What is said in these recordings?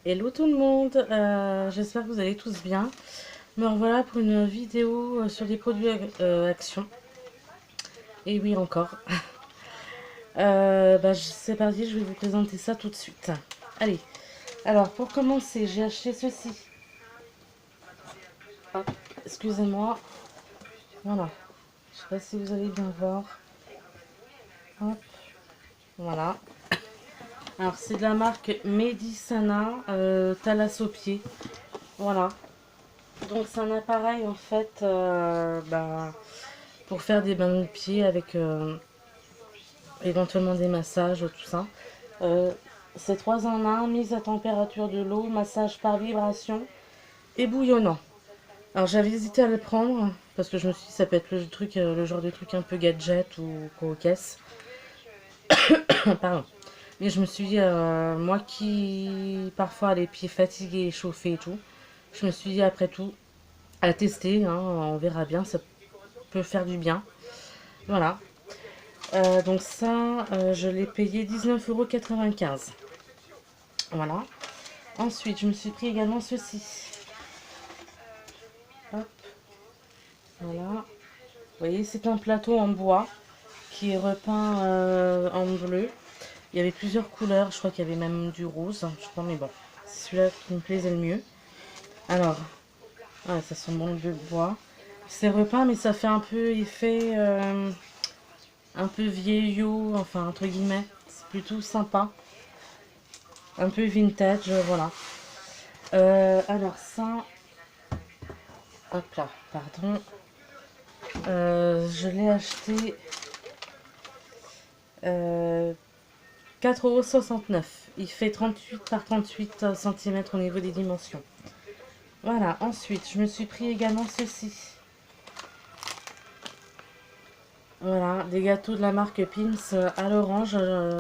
Hello tout le monde, j'espère que vous allez tous bien. Me revoilà pour une vidéo sur des produits Action. Et oui encore. C'est parti, je vais vous présenter ça tout de suite. Allez, alors pour commencer, j'ai acheté ceci. Hop, excusez-moi. Voilà, je sais pas si vous allez bien voir. Hop, voilà. Alors c'est de la marque Medicana Thalassopier. Voilà. Donc c'est un appareil en fait pour faire des bains de pieds avec éventuellement des massages, tout ça. Euh, c'est 3 en un, mise à température de l'eau, massage par vibration et bouillonnant. Alors j'avais hésité à le prendre parce que je me suis dit ça peut être le genre de truc un peu gadget ou cocasse. Pardon. Mais je me suis dit, moi qui parfois a les pieds fatigués, chauffés et tout, je me suis dit après tout, à tester, hein, on verra bien, ça peut faire du bien. Voilà. Donc ça, je l'ai payé 19,95 €. Voilà. Ensuite, je me suis pris également ceci. Hop, voilà. Vous voyez, c'est un plateau en bois qui est repeint en bleu. Il y avait plusieurs couleurs, je crois qu'il y avait même du rose, je crois, mais bon, c'est celui-là qui me plaisait le mieux. Alors, ça sent bon le bois. C'est repeint, mais ça fait un peu effet un peu vieillot, enfin entre guillemets. C'est plutôt sympa, un peu vintage, voilà. Alors ça, hop là, pardon. Je l'ai acheté 4,69 €. Il fait 38 par 38 cm au niveau des dimensions. Voilà, ensuite, je me suis pris également ceci. Voilà, des gâteaux de la marque Pim's à l'orange.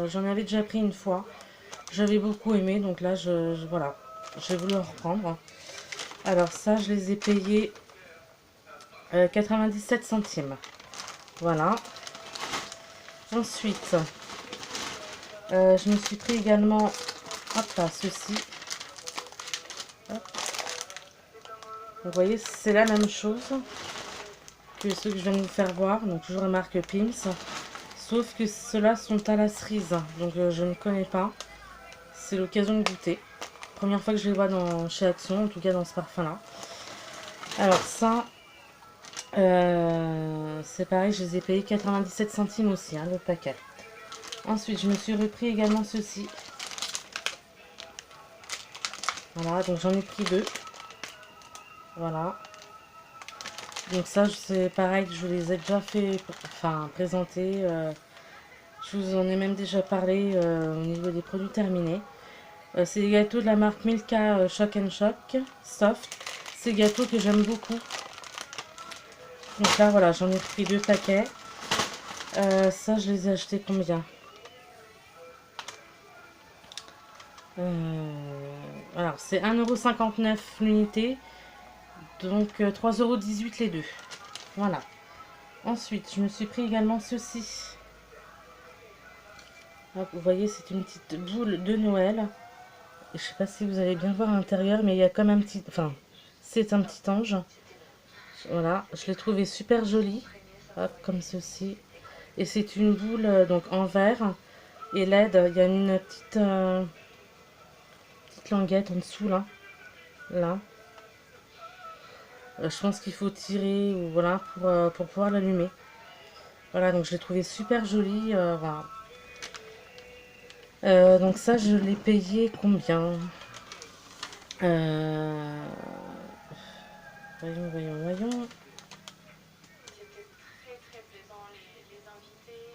J'en avais déjà pris une fois. J'avais beaucoup aimé, donc là, voilà, j'ai voulu en reprendre. Alors ça, je les ai payés 97 centimes. Voilà. Ensuite, je me suis pris également, hop là, ceci. Hop. Vous voyez, c'est la même chose que ceux que je viens de vous faire voir. Donc toujours la marque Pim's. Sauf que ceux-là sont à la cerise. Donc je ne connais pas. C'est l'occasion de goûter. Première fois que je les vois chez Action, en tout cas dans ce parfum-là. Alors ça, c'est pareil, je les ai payés 97 centimes aussi, hein, le paquet. Ensuite, je me suis repris également ceci. Voilà, donc j'en ai pris deux. Voilà. Donc ça, c'est pareil, je vous les ai déjà fait, enfin, présenter. Je vous en ai même déjà parlé au niveau des produits terminés. C'est des gâteaux de la marque Milka Shock and Shock Soft. C'est des gâteaux que j'aime beaucoup. Donc là, voilà, j'en ai pris deux paquets. Ça, je les ai achetés combien? Alors, c'est 1,59 € l'unité. Donc, 3,18 € les deux. Voilà. Ensuite, je me suis pris également ceci. Hop, vous voyez, c'est une petite boule de Noël. Je sais pas si vous allez bien voir à l'intérieur, mais il y a comme un petit... Enfin, c'est un petit ange. Voilà, je l'ai trouvé super joli. Hop, comme ceci. Et c'est une boule donc en verre et LED. Il y a une petite languette en dessous là. Là. Je pense qu'il faut tirer ou voilà pour pouvoir l'allumer. Voilà, donc je l'ai trouvé super joli. Voilà. Donc ça, je l'ai payé combien? Euh, voyons.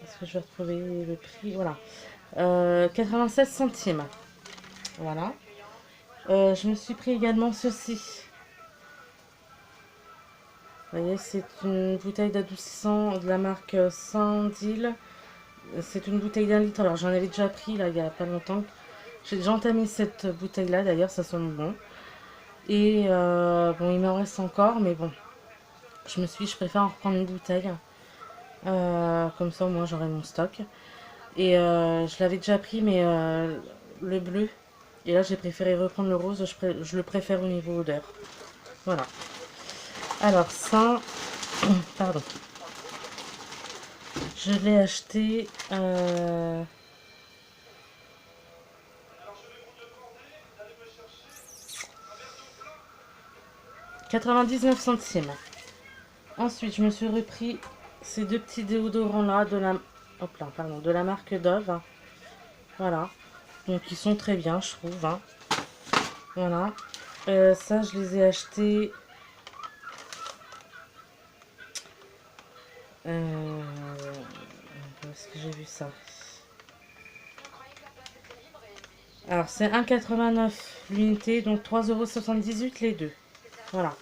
Est-ce que je vais retrouver le prix? Voilà. 96 centimes. Voilà. Je me suis pris également ceci. Vous voyez, c'est une bouteille d'adoucissant de la marque Sandil. C'est une bouteille d'1 litre. Alors j'en avais déjà pris là il n'y a pas longtemps. J'ai déjà entamé cette bouteille là d'ailleurs, ça sent bon. Et bon, il m'en reste encore, mais bon, je préfère en reprendre une bouteille. Comme ça au moins j'aurai mon stock. Et je l'avais déjà pris, mais le bleu Et là, j'ai préféré reprendre le rose. Je le préfère au niveau odeur. Voilà. Alors ça, pardon. Je l'ai acheté 99 centimes. Ensuite, je me suis repris ces deux petits déodorants là de la marque Dove. Voilà. Donc ils sont très bien, je trouve. Hein. Voilà. Ça, je les ai achetés. Où est-ce que j'ai vu ça? Alors, c'est 1,89 l'unité, donc 3,78 € les deux. Voilà.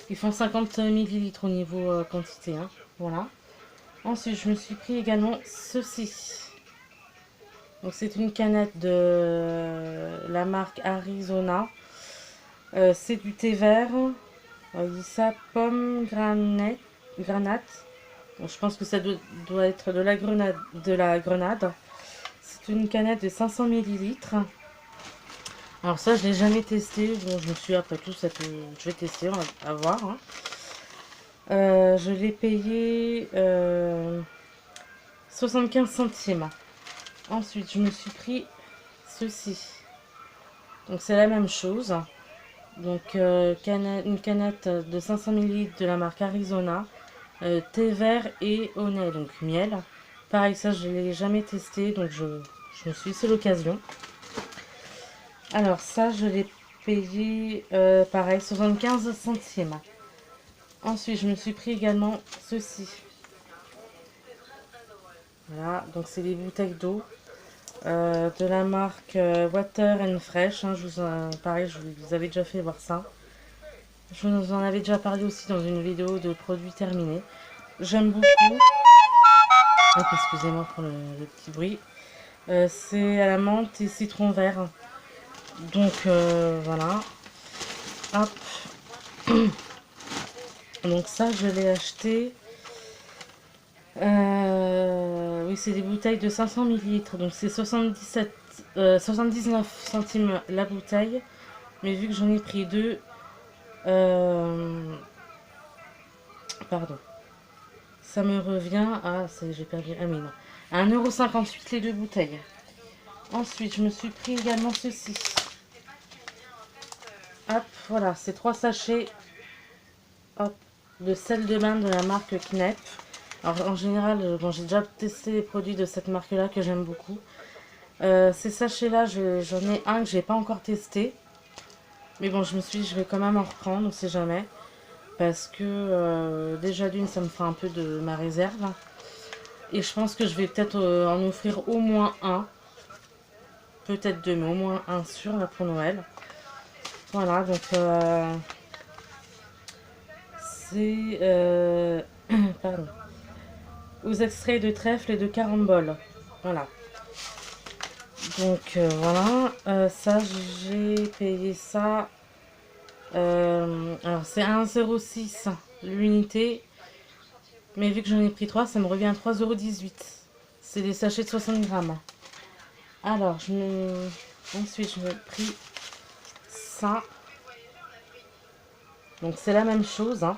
Ils font 50 millilitres au niveau quantité. Hein. Voilà. Ensuite, je me suis pris également ceci. Donc, c'est une canette de la marque Arizona. C'est du thé vert. Il dit ça, pomme granate. Bon, je pense que ça doit être de la grenade. C'est une canette de 500 millilitres. Alors ça, je l'ai jamais testé. Bon, je me suis dit, après tout, je vais tester, on va voir. Hein. Je l'ai payé 75 centimes. Ensuite, je me suis pris ceci. Donc c'est la même chose. Donc une canette de 500 millilitres de la marque Arizona. Thé vert et au lait, donc miel. Pareil, ça je ne l'ai jamais testé, donc je me suis dit c'est l'occasion. Alors ça je l'ai payé pareil 75 centimes. Ensuite je me suis pris également ceci. Voilà, donc c'est des bouteilles d'eau de la marque Water and Fresh. Hein, pareil, je vous avais déjà fait voir ça. Je vous en avais déjà parlé aussi dans une vidéo de produits terminés. J'aime beaucoup. Hop, excusez-moi pour le petit bruit. C'est à la menthe et citron vert. Donc voilà. Hop. Donc ça, je l'ai acheté. Oui, c'est des bouteilles de 500 millilitres. Donc c'est 79 centimes la bouteille. Mais vu que j'en ai pris deux, pardon, ça me revient à, j'ai perdu, ah mais non, à 1,58 € les deux bouteilles. Ensuite, je me suis pris également ceci. Hop, voilà, c'est 3 sachets hop, de sel de bain de la marque Knep. Alors en général, bon, j'ai déjà testé les produits de cette marque-là que j'aime beaucoup. Ces sachets-là, j'en ai un que j'ai pas encore testé. Mais bon, je me suis dit, je vais quand même en reprendre, on sait jamais. Parce que déjà d'une, ça me fera un peu de ma réserve. Et je pense que je vais peut-être en offrir au moins un. Peut-être deux, mais au moins un sûr là pour Noël. Voilà, donc c'est pardon, aux extraits de trèfle et de carambole. Voilà. Donc voilà, ça j'ai payé ça. Alors c'est 1,06 € l'unité. Mais vu que j'en ai pris 3, ça me revient à 3,18 €. C'est des sachets de 60 grammes. Alors, ensuite, je me pris ça. Donc, c'est la même chose. Hein.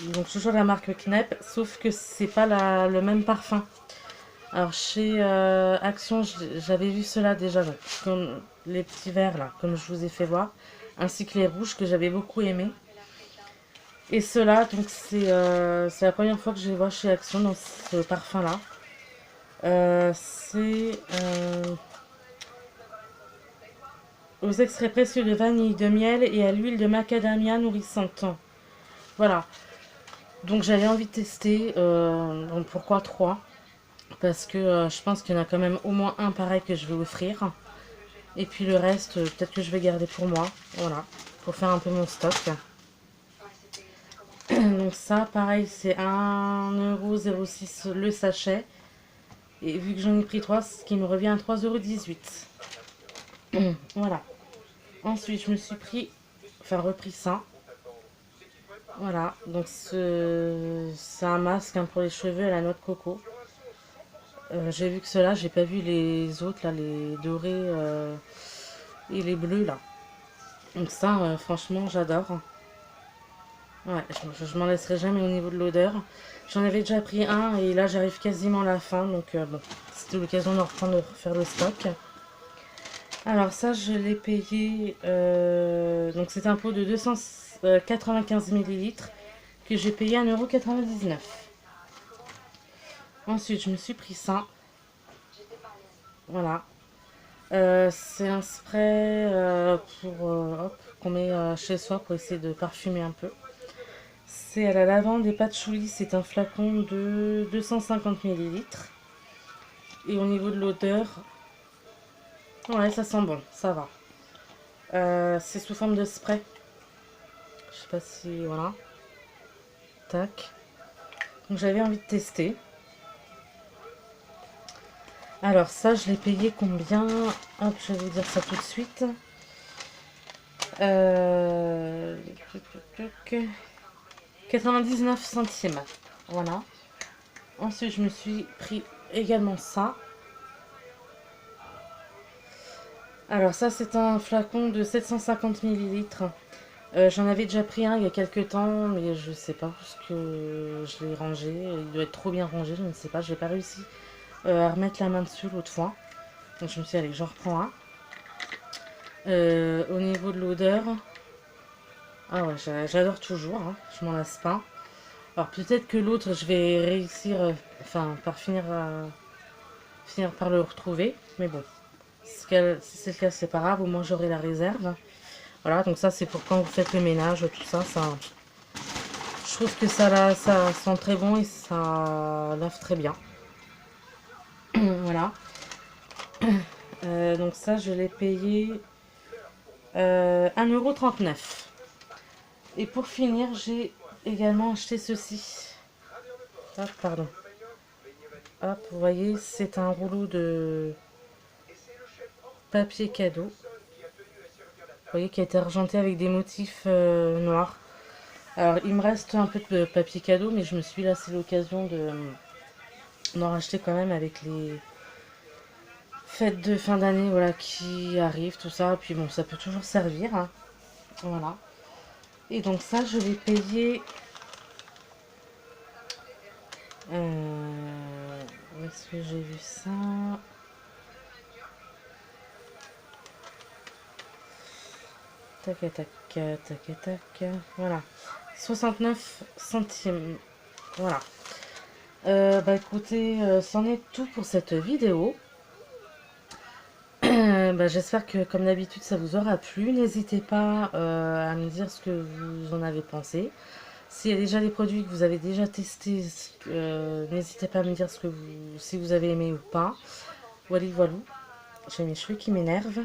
Donc, toujours la marque Knep, sauf que c'est pas le même parfum. Alors, chez Action, j'avais vu cela déjà. Donc, comme les petits verts, là, comme je vous ai fait voir. Ainsi que les rouges, que j'avais beaucoup aimé. Et cela, donc, c'est la première fois que je les vois chez Action, dans ce parfum-là. C'est aux extraits précieux de vanille, de miel et à l'huile de macadamia nourrissante. Voilà. Donc j'avais envie de tester. Donc pourquoi 3? Parce que je pense qu'il y en a quand même au moins un pareil que je vais offrir. Et puis le reste, peut-être que je vais garder pour moi. Voilà. Pour faire un peu mon stock. Donc ça, pareil, c'est 1,06 € le sachet. Et vu que j'en ai pris 3, ce qui me revient à 3,18 €. Voilà. Ensuite, je me suis repris ça. Voilà. Donc, c'est un masque pour les cheveux à la noix de coco. J'ai vu que cela, j'ai pas vu les autres, là, les dorés. et les bleus là. Donc ça, franchement, j'adore. Ouais, je m'en laisserai jamais au niveau de l'odeur. J'en avais déjà pris un et là j'arrive quasiment à la fin. Donc bon, c'était l'occasion de reprendre, de refaire le stock. Alors ça, je l'ai payé. Donc c'est un pot de 295 millilitres que j'ai payé 1,99 €. Ensuite, je me suis pris ça. Voilà. C'est un spray hop, qu'on met chez soi pour essayer de parfumer un peu. C'est à la lavande et patchouli. C'est un flacon de 250 millilitres. Et au niveau de l'odeur, ouais, ça sent bon, ça va. C'est sous forme de spray. Je sais pas si... Voilà. Tac. Donc j'avais envie de tester. Alors ça, je l'ai payé combien? Hop, je vais vous dire ça tout de suite. 99 centimes. Voilà. Ensuite, je me suis pris également ça. Alors ça, c'est un flacon de 750 millilitres. J'en avais déjà pris un il y a quelques temps, mais je sais pas parce que je l'ai rangé. Il doit être trop bien rangé, je ne sais pas. J'ai pas réussi à remettre la main dessus l'autre fois. Donc je me suis dit, allez, j'en reprends un. Au niveau de l'odeur, ah ouais, j'adore toujours, hein, je m'en lasse pas. Alors peut-être que l'autre, je vais réussir, par finir par le retrouver. Mais bon, si c'est le cas, c'est pas grave, au moins j'aurai la réserve. Voilà, donc ça c'est pour quand vous faites le ménage, tout ça, je trouve que ça sent très bon et ça lave très bien. Voilà. Donc ça, je l'ai payé 1,39 €. Et pour finir, j'ai également acheté ceci. Hop, pardon. Hop, vous voyez, c'est un rouleau de papier cadeau. Vous voyez, qui a été argenté avec des motifs noirs. Alors, il me reste un peu de papier cadeau, mais je me suis dit là, c'est l'occasion d'en racheter quand même avec les fêtes de fin d'année, voilà, qui arrivent, tout ça. Puis bon, ça peut toujours servir, hein. Voilà. Et donc ça, je l'ai payé... où est-ce que j'ai vu ça? Tac, tac, tac, tac. Voilà. 69 centimes. Voilà. Bah écoutez, c'en est tout pour cette vidéo. Bah, j'espère que comme d'habitude ça vous aura plu. N'hésitez pas à me dire ce que vous en avez pensé. S'il y a déjà des produits que vous avez déjà testés, n'hésitez pas à me dire si vous avez aimé ou pas. Voilà, voilà. J'ai mes cheveux qui m'énervent.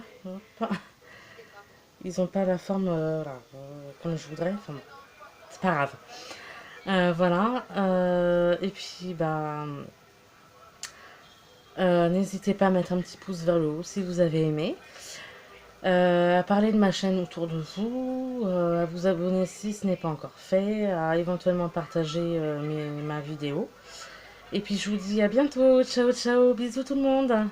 Ils n'ont pas la forme voilà, comme je voudrais. Enfin, bon, c'est pas grave. Voilà. Et puis, bah, n'hésitez pas à mettre un petit pouce vers le haut si vous avez aimé. À parler de ma chaîne autour de vous, à vous abonner si ce n'est pas encore fait, à éventuellement partager ma vidéo. Et puis je vous dis à bientôt, ciao ciao, bisous tout le monde.